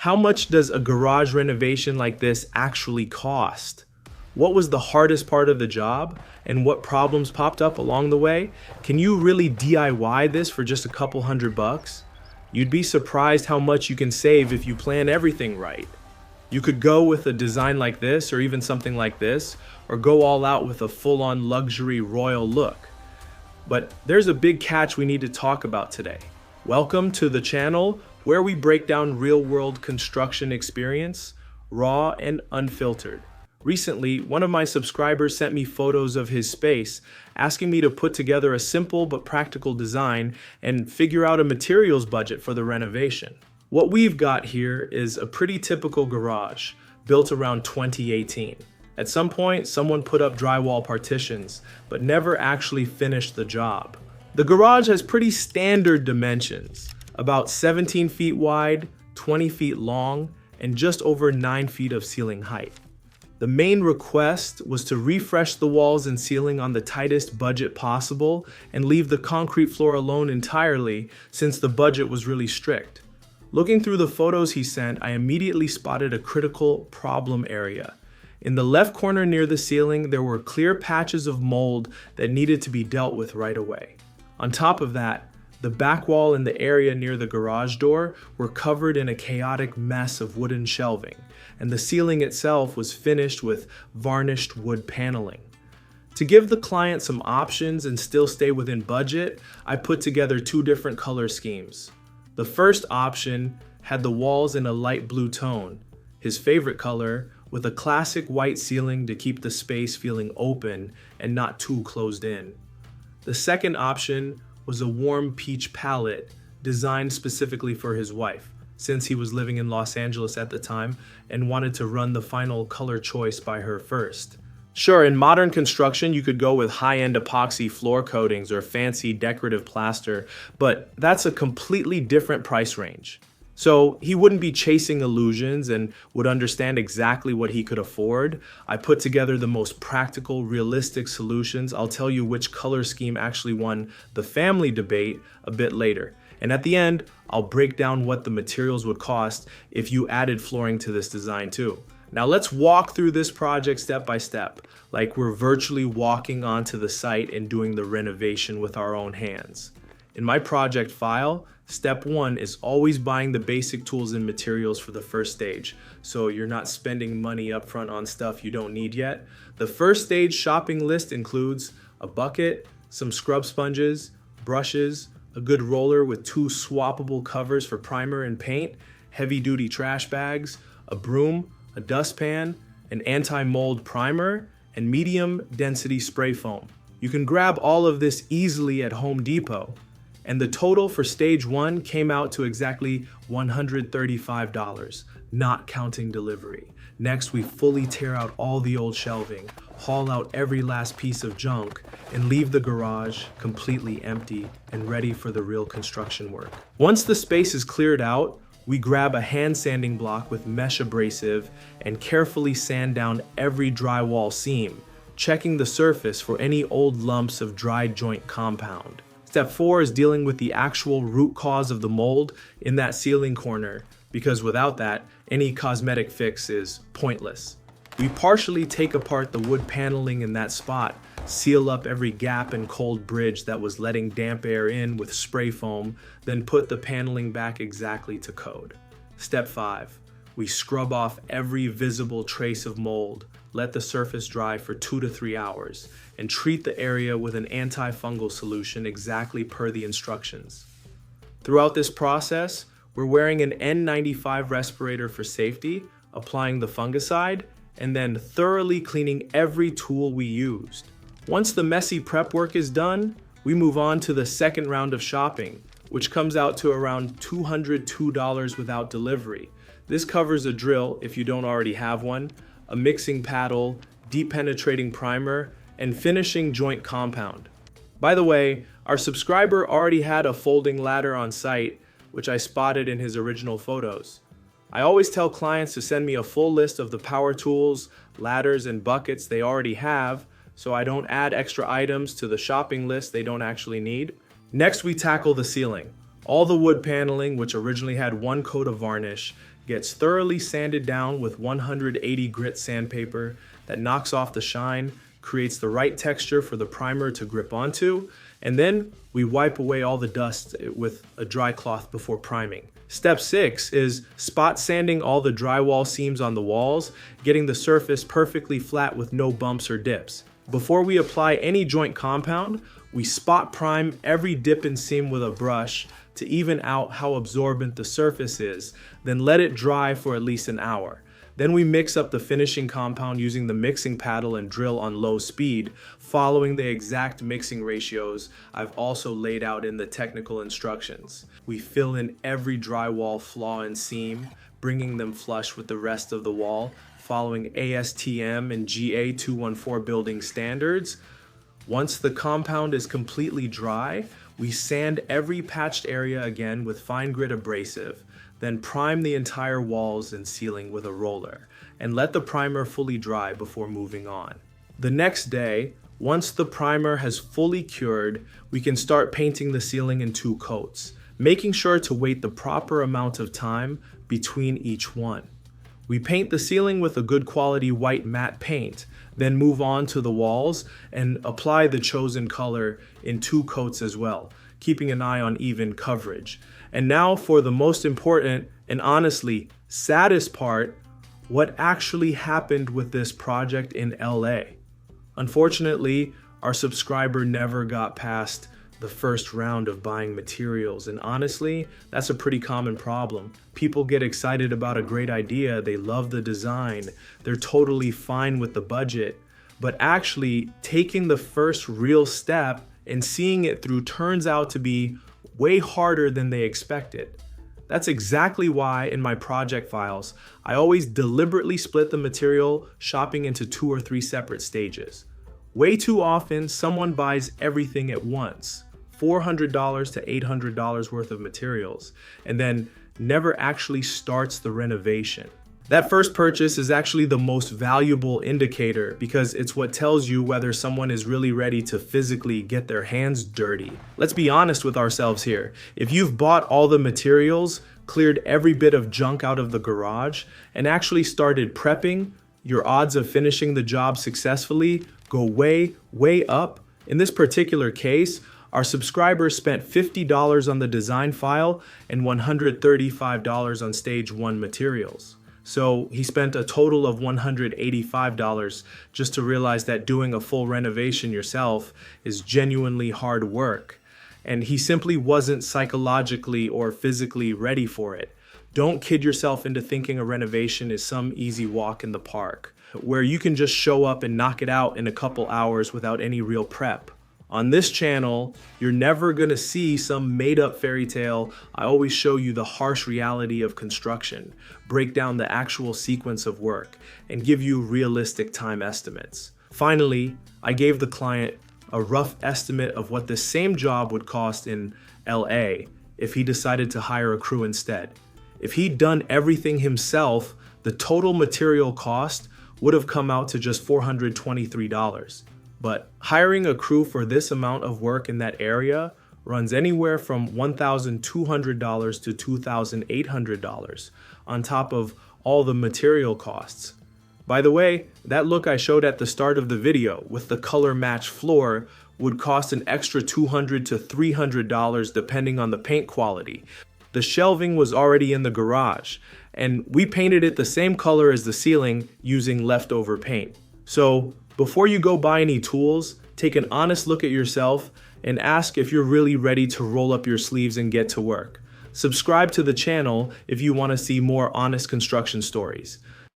How much does a garage renovation like this actually cost? What was the hardest part of the job? And what problems popped up along the way? Can you really DIY this for just a couple $100? You'd be surprised how much you can save if you plan everything right. You could go with a design like this or even something like this, or go all out with a full-on luxury royal look. But there's a big catch we need to talk about today. Welcome to the channel where we break down real-world construction experience, raw and unfiltered. Recently, one of my subscribers sent me photos of his space, asking me to put together a simple but practical design and figure out a materials budget for the renovation. What we've got here is a pretty typical garage, built around 2018. At some point, someone put up drywall partitions, but never actually finished the job. The garage has pretty standard dimensions, about 17 feet wide, 20 feet long, and just over 9 feet of ceiling height. The main request was to refresh the walls and ceiling on the tightest budget possible and leave the concrete floor alone entirely since the budget was really strict. Looking through the photos he sent, I immediately spotted a critical problem area. In the left corner near the ceiling, there were clear patches of mold that needed to be dealt with right away. On top of that, the back wall and the area near the garage door were covered in a chaotic mess of wooden shelving, and the ceiling itself was finished with varnished wood paneling. To give the client some options and still stay within budget, I put together two different color schemes. The first option had the walls in a light blue tone, his favorite color, with a classic white ceiling to keep the space feeling open and not too closed in. The second option was a warm peach palette designed specifically for his wife, since he was living in Los Angeles at the time and wanted to run the final color choice by her first. Sure, in modern construction, you could go with high-end epoxy floor coatings or fancy decorative plaster, but that's a completely different price range. So he wouldn't be chasing illusions and would understand exactly what he could afford. I put together the most practical, realistic solutions. I'll tell you which color scheme actually won the family debate a bit later. And at the end, I'll break down what the materials would cost if you added flooring to this design too. Now let's walk through this project step by step, like we're virtually walking onto the site and doing the renovation with our own hands. In my project file, step 1 is always buying the basic tools and materials for the first stage, so you're not spending money upfront on stuff you don't need yet. The first stage shopping list includes a bucket, some scrub sponges, brushes, a good roller with 2 swappable covers for primer and paint, heavy-duty trash bags, a broom, a dustpan, an anti-mold primer, and medium-density spray foam. You can grab all of this easily at Home Depot. And the total for stage 1 came out to exactly $135, not counting delivery. Next, we fully tear out all the old shelving, haul out every last piece of junk, and leave the garage completely empty and ready for the real construction work. Once the space is cleared out, we grab a hand sanding block with mesh abrasive and carefully sand down every drywall seam, checking the surface for any old lumps of dry joint compound. Step 4 is dealing with the actual root cause of the mold in that ceiling corner, because without that, any cosmetic fix is pointless. We partially take apart the wood paneling in that spot, seal up every gap and cold bridge that was letting damp air in with spray foam, then put the paneling back exactly to code. Step 5, we scrub off every visible trace of mold, let the surface dry for 2 to 3 hours, and treat the area with an antifungal solution exactly per the instructions. Throughout this process, we're wearing an N95 respirator for safety, applying the fungicide, and then thoroughly cleaning every tool we used. Once the messy prep work is done, we move on to the second round of shopping, which comes out to around $202 without delivery. This covers a drill if you don't already have one, a mixing paddle, deep penetrating primer, and finishing joint compound. By the way, our subscriber already had a folding ladder on site, which I spotted in his original photos. I always tell clients to send me a full list of the power tools, ladders, and buckets they already have, so I don't add extra items to the shopping list they don't actually need. Next, we tackle the ceiling. All the wood paneling, which originally had one coat of varnish, gets thoroughly sanded down with 180 grit sandpaper that knocks off the shine, creates the right texture for the primer to grip onto, and then we wipe away all the dust with a dry cloth before priming. Step 6 is spot sanding all the drywall seams on the walls, getting the surface perfectly flat with no bumps or dips. Before we apply any joint compound, we spot prime every dip and seam with a brush to even out how absorbent the surface is, then let it dry for at least an hour. Then we mix up the finishing compound using the mixing paddle and drill on low speed, following the exact mixing ratios I've also laid out in the technical instructions. We fill in every drywall flaw and seam, bringing them flush with the rest of the wall, following ASTM and GA214 building standards. Once the compound is completely dry, we sand every patched area again with fine grit abrasive, then prime the entire walls and ceiling with a roller, and let the primer fully dry before moving on. The next day, once the primer has fully cured, we can start painting the ceiling in 2 coats, making sure to wait the proper amount of time between each one. We paint the ceiling with a good quality white matte paint, then move on to the walls and apply the chosen color in 2 coats as well, keeping an eye on even coverage. And now for the most important and honestly saddest part, what actually happened with this project in LA. Unfortunately, our subscriber never got past the first round of buying materials, and honestly, that's a pretty common problem. People get excited about a great idea, they love the design, they're totally fine with the budget, but actually taking the first real step and seeing it through turns out to be way harder than they expected. That's exactly why in my project files, I always deliberately split the material shopping into 2 or 3 separate stages. Way too often, someone buys everything at once, $400 to $800 worth of materials, and then never actually starts the renovation. That first purchase is actually the most valuable indicator because it's what tells you whether someone is really ready to physically get their hands dirty. Let's be honest with ourselves here. If you've bought all the materials, cleared every bit of junk out of the garage, and actually started prepping, your odds of finishing the job successfully go way, way up. In this particular case, our subscriber spent $50 on the design file and $135 on stage 1 materials. So he spent a total of $185 just to realize that doing a full renovation yourself is genuinely hard work. And he simply wasn't psychologically or physically ready for it. Don't kid yourself into thinking a renovation is some easy walk in the park, where you can just show up and knock it out in a couple hours without any real prep. On this channel, you're never gonna see some made-up fairy tale. I always show you the harsh reality of construction, break down the actual sequence of work, and give you realistic time estimates. Finally, I gave the client a rough estimate of what the same job would cost in LA if he decided to hire a crew instead. If he'd done everything himself, the total material cost would have come out to just $423. But hiring a crew for this amount of work in that area runs anywhere from $1,200 to $2,800 on top of all the material costs. By the way, that look I showed at the start of the video with the color match floor would cost an extra $200 to $300 depending on the paint quality. The shelving was already in the garage, and we painted it the same color as the ceiling using leftover paint. So before you go buy any tools, take an honest look at yourself and ask if you're really ready to roll up your sleeves and get to work. Subscribe to the channel if you want to see more honest construction stories.